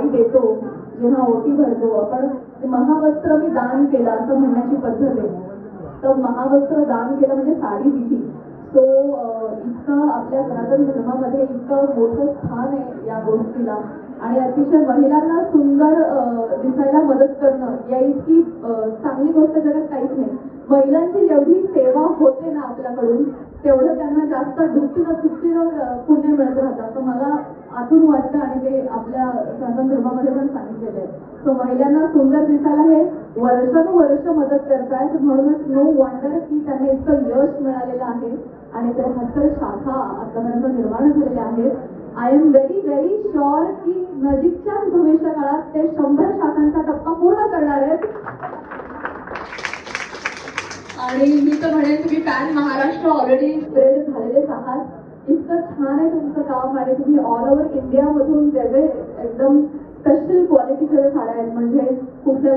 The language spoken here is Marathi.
काही देतो, जेव्हा ओटी भरतो आपण, महावस्त्र मी दान केलं असं म्हणण्याची पद्धत आहे. तर महावस्त्र दान केलं म्हणजे साडी दिली. सो इतकं आपल्या सनातन धर्मामध्ये इतकं मोठं स्थान आहे या गोष्टीला. आणि अतिशय महिलांना सुंदर दिसायला मदत करणं या इतकी चांगली गोष्ट जगात काहीच नाही. महिलांची जेवढी सेवा होते ना आपल्याकडून, तेवढं त्यांना जास्त दुप्पटीनं पुण्य मिळत राहतं असं मला आतून वाटतं. आणि ते आपल्या सनातन धर्मामध्ये पण सांगितलेलं आहे. सो महिलांना सुंदर दिसायला हे वर्षानुवर्ष मदत करतायत. म्हणूनच नो वंडर की त्यांना इतकं यश मिळालेलं आहे आणि 73 शाखा आतापर्यंत निर्माण झालेल्या आहेत. I am very very sure की नजीकच्याच भविष्य काळात ते 100 शाखांचा टप्पा पूर्ण करणार आहेत. आणि मी तर म्हणेन तुम्ही पॅन महाराष्ट्र ऑलरेडी स्प्रेड झालेलेच आहात. इतकं छान आहे तुमचं काम आणि तुम्ही ऑल ओव्हर इंडियामधून वेगळे एकदम स्पेशल क्वालिटीच्या साड्या आहेत. म्हणजे कुठल्या